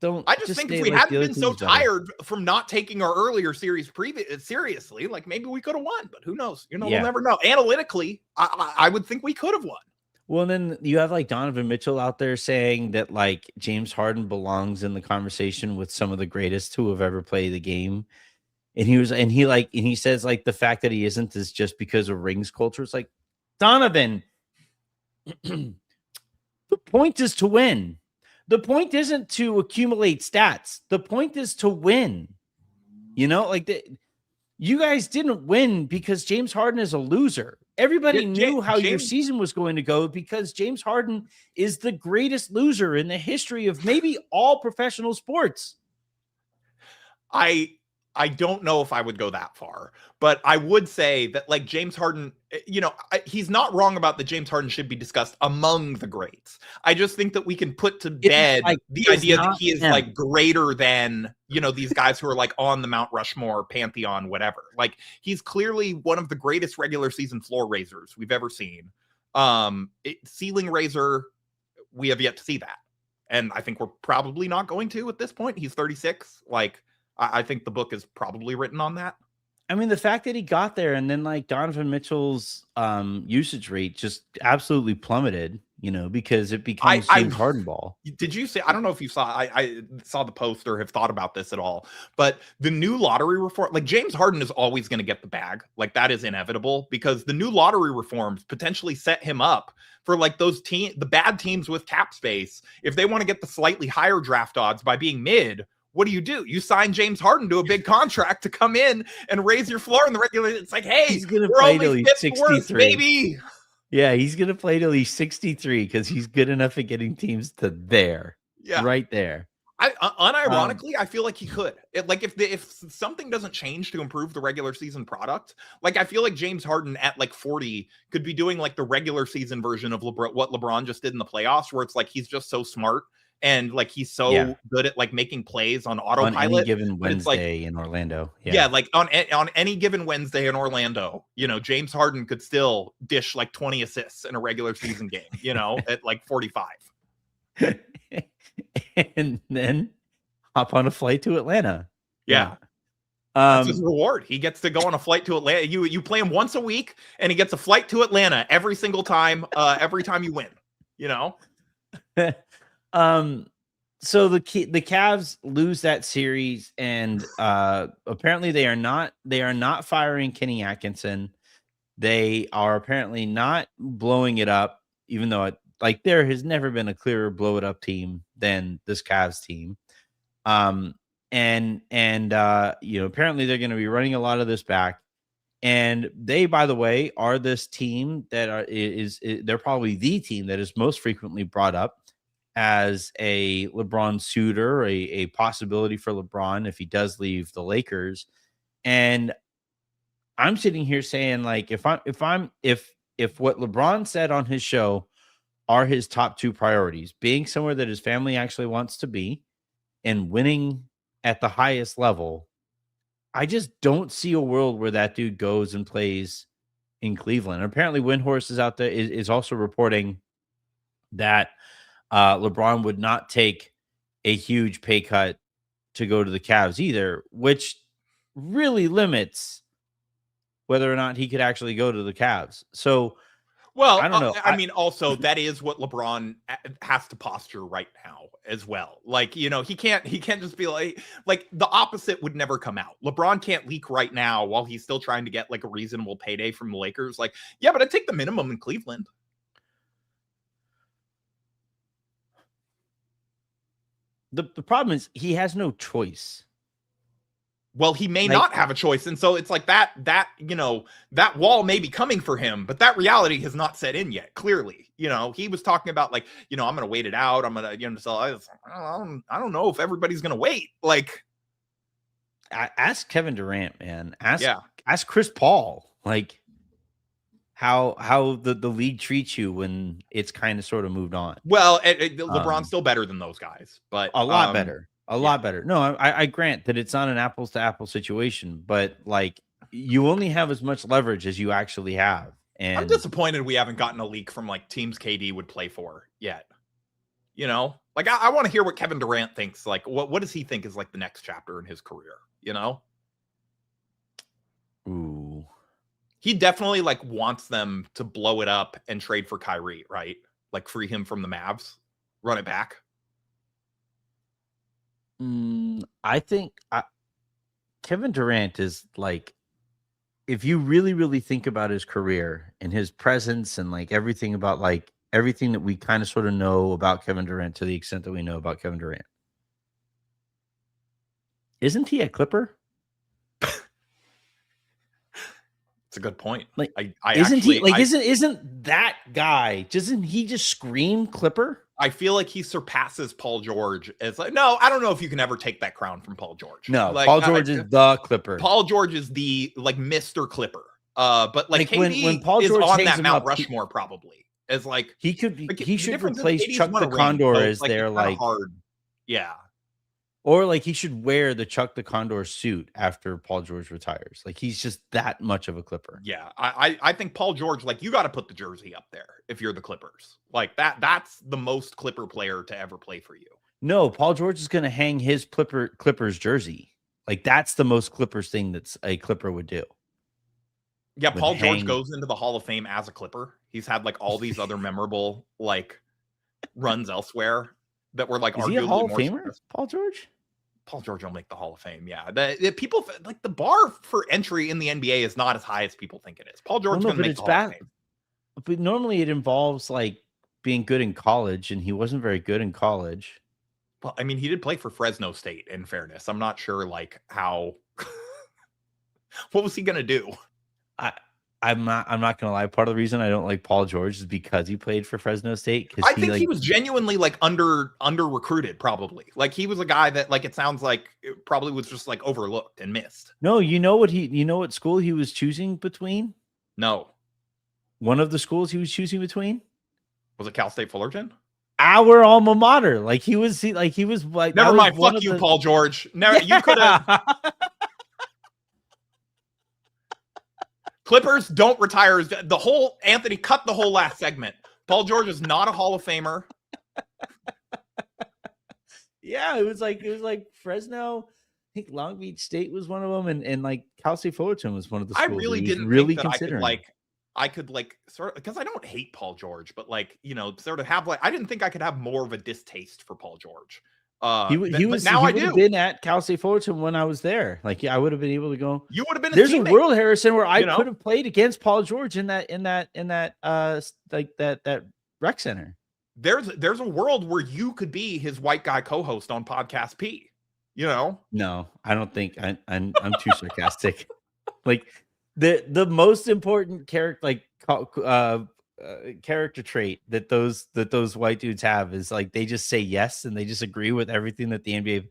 think if we hadn't been so tired from not taking our earlier series seriously, like maybe we could have won, but who knows? You know, we'll never know. Analytically, I would think we could have won. Well, and then you have like Donovan Mitchell out there saying that like James Harden belongs in the conversation with some of the greatest who have ever played the game. And he says like the fact that he isn't is just because of rings culture. It's like, Donovan, the point is to win. The point isn't to accumulate stats. The point is to win. You know, like you guys didn't win because James Harden is a loser. Everybody knew how your season was going to go because James Harden is the greatest loser in the history of maybe all professional sports. I don't know if I would go that far, but I would say that like James Harden, you know, he's not wrong about that James Harden should be discussed among the greats. I just think that we can put to bed the idea that he is like greater than, you know, these guys who are like on the Mount Rushmore pantheon, whatever. Like he's clearly one of the greatest regular season floor raisers we've ever seen. Ceiling raiser, we have yet to see that. And I think we're probably not going to at this point. He's 36. Like, I think the book is probably written on that. I mean, the fact that he got there and then like Donovan Mitchell's usage rate just absolutely plummeted, you know, because it becomes James Harden ball. Did you say, I don't know if you saw, I saw the post or have thought about this at all, but the new lottery reform, like James Harden is always going to get the bag. Like that is inevitable because the new lottery reforms potentially set him up for like those the bad teams with cap space. If they want to get the slightly higher draft odds by being mid, what do? You sign James Harden to a big contract to come in and raise your floor in the regular. It's like, hey, he's gonna play till he's 63, baby. Yeah, he's gonna play till he's 63 because he's good enough at getting teams to there. Yeah, right there. Unironically, I feel like he could. If something doesn't change to improve the regular season product, like I feel like James Harden at like 40 could be doing like the regular season version of what LeBron just did in the playoffs, where it's like he's just so smart and like he's so good at like making plays on autopilot. On any given but it's like, Wednesday in Orlando. yeah, like on any given Wednesday in Orlando, James Harden could still dish like 20 assists in a regular season game, at like 45. And then hop on a flight to Atlanta. Yeah. That's his reward. He gets to go on a flight to Atlanta. You play him once a week, and he gets a flight to Atlanta every single time. Every time you win, So the Cavs lose that series, and apparently they are not firing Kenny Atkinson. They are apparently not blowing it up, even though there has never been a clearer blow it up team than this Cavs team. Apparently they're going to be running a lot of this back. And they, by the way, are this team that they're probably the team that is most frequently brought up as a LeBron suitor, a possibility for LeBron if he does leave the Lakers. And I'm sitting here saying, like, if what LeBron said on his show are his top two priorities, being somewhere that his family actually wants to be and winning at the highest level, I just don't see a world where that dude goes and plays in Cleveland. And apparently Windhorst is out there, is also reporting that LeBron would not take a huge pay cut to go to the Cavs either, which really limits whether or not he could actually go to the Cavs. So, well, I don't know. I mean, also that is what LeBron has to posture right now as well. Like, he can't just be like the opposite would never come out. LeBron can't leak right now while he's still trying to get like a reasonable payday from the Lakers. Like, yeah, but I'd take the minimum in Cleveland. The problem is he has no choice. Well, he may not have a choice. And so it's like that wall may be coming for him, but that reality has not set in yet. Clearly, he was talking about like, I'm going to wait it out. I'm going to, sell. I don't know if everybody's going to wait. Like, ask Kevin Durant, man. Ask Chris Paul, like how the league treats you when it's kind of sort of moved on. Well, LeBron's still better than those guys, but a lot better. A lot better. No, I grant that it's not an apples to apples situation, but like you only have as much leverage as you actually have. And I'm disappointed we haven't gotten a leak from like teams KD would play for yet. Like I want to hear what Kevin Durant thinks. Like what does he think is like the next chapter in his career? Ooh. He definitely like wants them to blow it up and trade for Kyrie, right? Like free him from the Mavs, run it back. I think Kevin Durant is like, if you really, really think about his career and his presence and like everything about like everything that we kind of sort of know about Kevin Durant to the extent that we know about Kevin Durant, isn't he a Clipper? It's a good point. Like, isn't that guy? Doesn't he just scream Clipper? I feel like he surpasses Paul George as like, no, I don't know if you can ever take that crown from Paul George. No, like, Paul George is the Clipper. Paul George is the like Mr. Clipper. But like KD when Paul is George on that Mount up, Rushmore probably as like he could be, like, he should replace Chuck the Condor as their like hard. Yeah. Or like he should wear the Chuck the Condor suit after Paul George retires. Like he's just that much of a Clipper. Yeah, I think Paul George, like you got to put the jersey up there if you're the Clippers. Like that's the most Clipper player to ever play for you. No, Paul George is going to hang his Clippers jersey. Like that's the most Clippers thing that's a Clipper would do. Yeah, Paul George goes into the Hall of Fame as a Clipper. He's had like all these other memorable like runs elsewhere that were like arguably he a Hall of Famer. Paul George. Paul George will make the Hall of Fame. Yeah, the people like the bar for entry in the NBA is not as high as people think it is. Paul George is going to make the Hall of Fame. But normally it involves like being good in college, and he wasn't very good in college. Well, I mean, he did play for Fresno State. In fairness, I'm not sure like how. What was he going to do? I'm not gonna lie. Part of the reason I don't like Paul George is because he played for Fresno State. I think he was genuinely like under recruited, probably. Like he was a guy that like it sounds like it probably was just like overlooked and missed. No, you know what school he was choosing between? No. One of the schools he was choosing between? Was it Cal State Fullerton? Our alma mater. Like he was like never mind. Fuck you, Paul George. Never you could have Clippers don't retire. The whole Anthony cut the whole last segment. Paul George is not a Hall of Famer. Yeah, it was like Fresno. I think Long Beach State was one of them, and like Cal State Fullerton was one of the schools. I really didn't really think that considering. I could sort of, because I don't hate Paul George, but like, you know, sort of have I didn't think I could have more of a distaste for Paul George. He would have been at Cal State Fullerton when I was there. Like, yeah, I would have been able to go. You would have been. There's a world, Harrison, where I could have played against Paul George in that rec center. There's a world where you could be his white guy co-host on Podcast P. You know? No, I don't think I'm too sarcastic. Like the most important character, character trait that those white dudes have is like they just say yes and they just agree with everything that the NBA.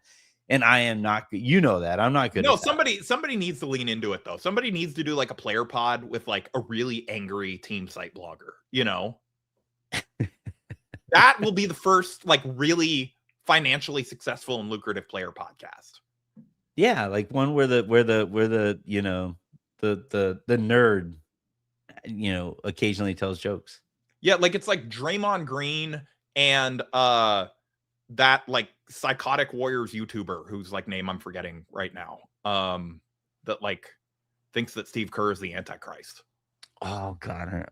And I am not. You know that I'm not good. No, somebody needs to lean into it though. Somebody needs to do like a player pod with like a really angry team site blogger. You know, that will be the first like really financially successful and lucrative player podcast. Yeah, like one where the you know the nerd, you know, occasionally tells jokes. Yeah, like it's like Draymond Green and that like psychotic Warriors YouTuber whose like name I'm forgetting right now. That like thinks that Steve Kerr is the Antichrist. Oh god.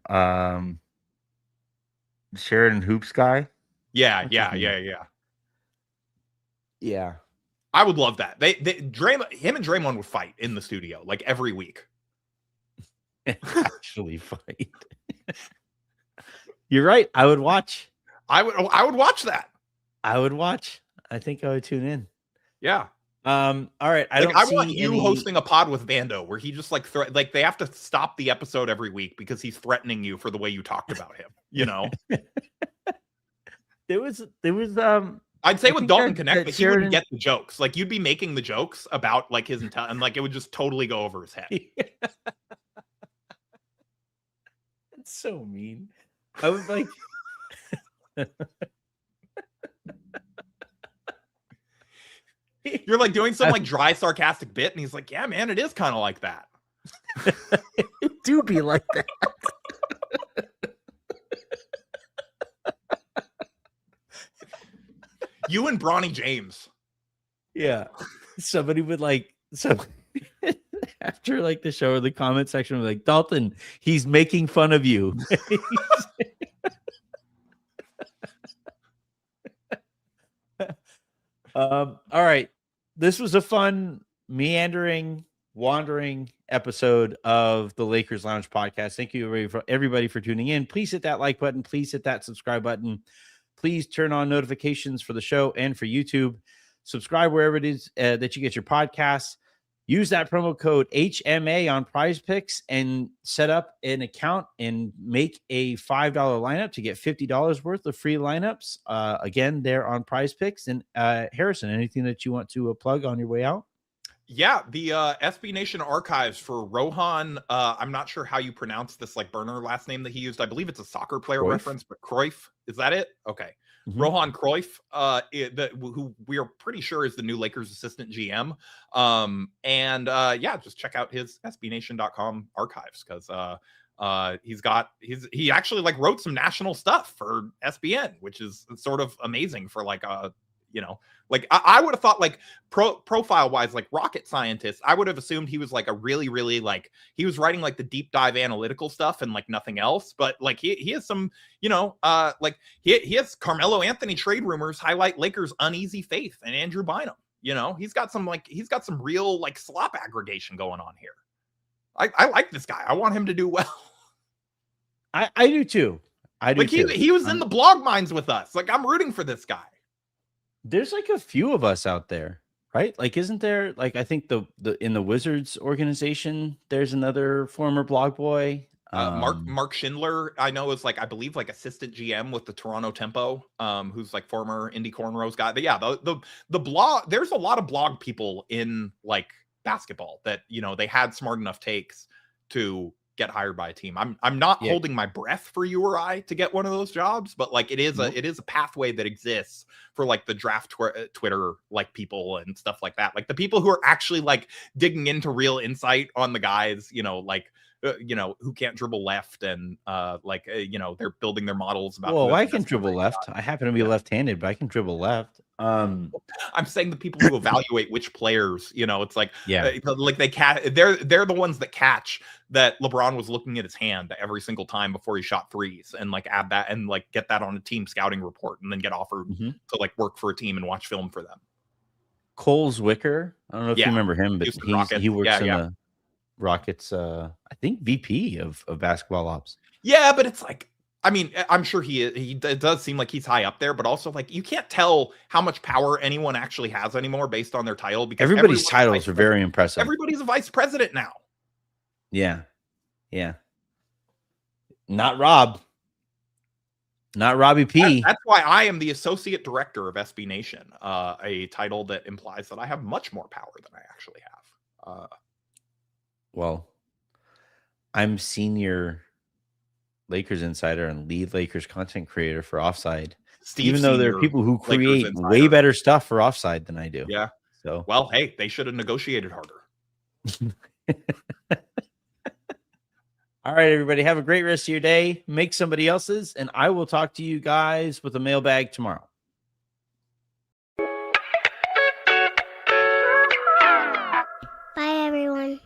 Sheridan Hoops guy. Yeah. I would love that. Him and Draymond would fight in the studio like every week. Actually fight. You're right. I would watch. I would watch that. I would watch. I think I would tune in. Yeah. All right. I want you hosting a pod with Vando where he just like they have to stop the episode every week because he's threatening you for the way you talked about him. You know. There was I'd say with Dalton Connect, but he wouldn't get the jokes. Like you'd be making the jokes about like his intent, and like it would just totally go over his head. It's so mean. I was like, you're like doing some like dry sarcastic bit, and he's like, "Yeah, man, it is kind of like that." It do be like that. You and Bronny James. Yeah. Somebody would like after like the show or the comment section was like, Dalton, he's making fun of you. All right. This was a fun, meandering, wandering episode of the Lakers Lounge podcast. Thank you everybody for tuning in. Please hit that like button. Please hit that subscribe button. Please turn on notifications for the show and for YouTube. Subscribe wherever it is that you get your podcasts. Use that promo code HMA on Prize Picks and set up an account and make a $5 lineup to get $50 worth of free lineups. Again, they're on Prize Picks. And Harrison, anything that you want to plug on your way out? Yeah, the SB Nation archives for Rohan. I'm not sure how you pronounce this like burner last name that he used. I believe it's a soccer player reference, but Cruyff. Is that it? Okay. Mm-hmm. Rohan Cruyff, who we are pretty sure is the new Lakers assistant GM. Just check out his sbnation.com archives because he actually like wrote some national stuff for SBN, which is sort of amazing for like like I would have thought like profile wise, like rocket scientist, I would have assumed he was like a really, really like he was writing like the deep dive analytical stuff and like nothing else. But like he has some, like he has Carmelo Anthony trade rumors highlight Lakers uneasy faith and Andrew Bynum. He's got some real like slop aggregation going on here. I like this guy. I want him to do well. I do too. He was in the blog minds with us. Like I'm rooting for this guy. There's like a few of us out there, right? Like, isn't there like I think the in the Wizards organization, there's another former blog boy. Mark Schindler, I know, is like, I believe, like assistant GM with the Toronto Tempo, who's like former Indy Cornrows guy. But yeah, the blog, there's a lot of blog people in like basketball that, you know, they had smart enough takes to get hired by a team. I'm not holding my breath for you or I to get one of those jobs, but like it is a pathway that exists for like the draft Twitter like people and stuff like that. Like the people who are actually like digging into real insight on the guys, you know, like you know, who can't dribble left and you know, they're building their models about. Well, I can dribble left. I happen to be left-handed, but I can dribble left. I'm saying the people who evaluate which players, you know, it's like, like they're the ones that catch that LeBron was looking at his hand every single time before he shot threes, and like add that and like get that on a team scouting report, and then get offered to like work for a team and watch film for them. Coles Wicker, I don't know if you remember him, but he works in the Rockets, I think VP of basketball ops. Yeah, but it's like, I mean, I'm sure it does seem like he's high up there, but also like you can't tell how much power anyone actually has anymore based on their title, because everybody's titles are very impressive. Everybody's a vice president now. Yeah. Not Robbie P. That's why I am the associate director of SB Nation, a title that implies that I have much more power than I actually have. Well, I'm senior Lakers insider and lead Lakers content creator for Offside. Even though there are people who create way better stuff for Offside than I do. Yeah. So, well, hey, they should have negotiated harder. All right, everybody, have a great rest of your day. Make somebody else's, and I will talk to you guys with a mailbag tomorrow. Bye, everyone.